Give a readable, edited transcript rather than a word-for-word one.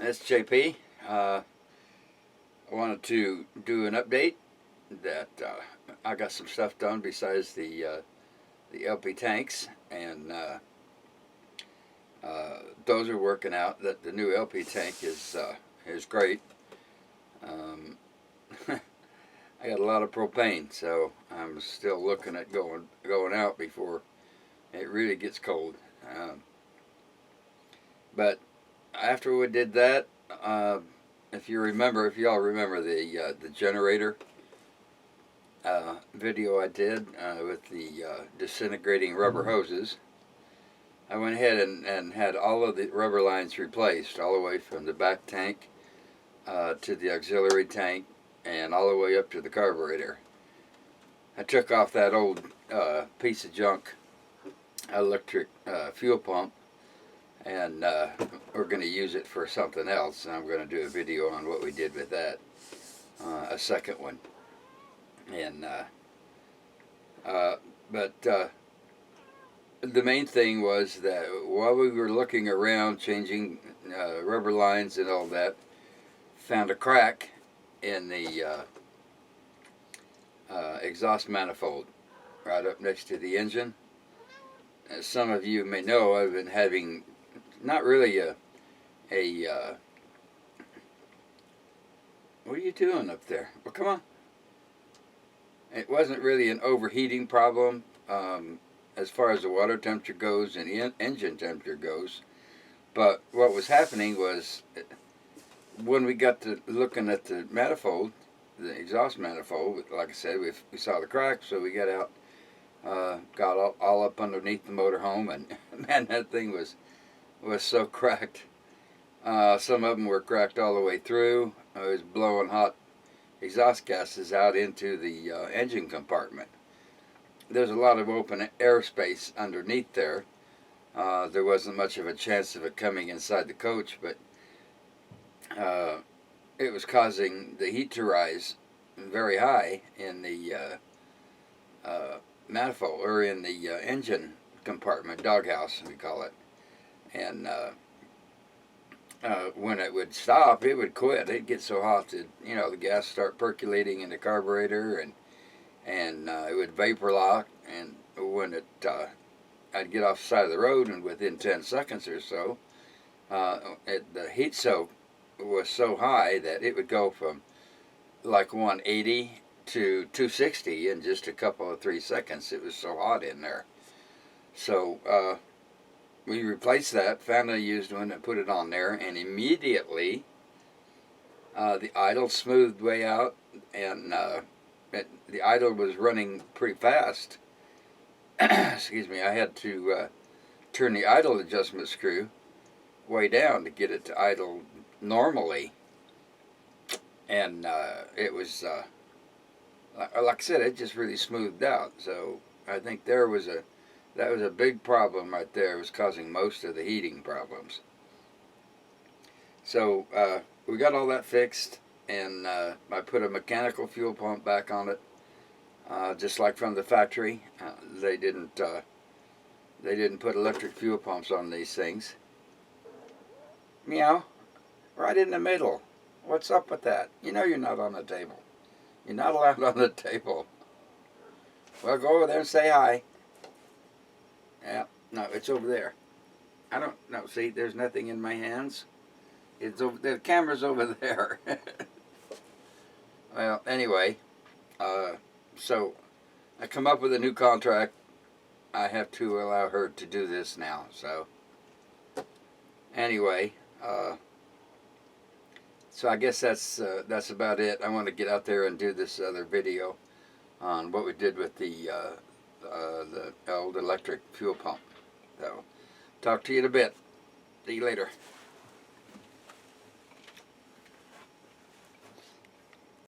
That's JP. I wanted to do an update that I got some stuff done besides the LP tanks, and those are working out. That the new LP tank is great. I got a lot of propane, so I'm still looking at going out before it really gets cold. But after we did that, if y'all remember the generator video I did with the disintegrating rubber hoses, I went ahead and had all of the rubber lines replaced, all the way from the back tank to the auxiliary tank and all the way up to the carburetor. I took off that old piece of junk electric fuel pump, and we're going to use it for something else, and I'm going to do a video on what we did with that, a second one. And but the main thing was that while we were looking around changing rubber lines and all that, found a crack in the exhaust manifold right up next to the engine. As some of you may know, I've been having not really a what are you doing up there? Well, come on. It wasn't really an overheating problem as far as the water temperature goes and the engine temperature goes. But what was happening was, when we got to looking at the manifold, the exhaust manifold, like I said, we saw the crack, so we got out, got all up underneath the motorhome, and man, that thing was so cracked. Some of them were cracked all the way through. It was blowing hot exhaust gases out into the engine compartment. There's a lot of open airspace underneath there. There wasn't much of a chance of it coming inside the coach, but it was causing the heat to rise very high in the manifold, or in the engine compartment, doghouse we call it. And when it would stop, it would quit. It'd get so hot that, the gas start percolating in the carburetor, and it would vapor lock. And when I'd get off the side of the road, and within 10 seconds or so, the heat soak was so high that it would go from like 180 to 260 in just a couple of 3 seconds. It was so hot in there. So we replaced that, found a used one, and put it on there, and immediately the idle smoothed way out, and the idle was running pretty fast. Excuse me, I had to turn the idle adjustment screw way down to get it to idle normally, and it was like I said, it just really smoothed out. So I think that was a big problem right there. It was causing most of the heating problems. So we got all that fixed, and I put a mechanical fuel pump back on it, just like from the factory. They didn't put electric fuel pumps on these things. Meow. Right in the middle. What's up with that? You're not on the table. You're not allowed on the table. Well, go over there and say hi. Yeah, no, it's over there. I don't know. See, there's nothing in my hands. It's over. The camera's over there. Well, anyway, so I come up with a new contract. I have to allow her to do this now. So anyway, so I guess that's about it. I want to get out there and do this other video on what we did with the old electric fuel pump. So, talk to you in a bit. See you later.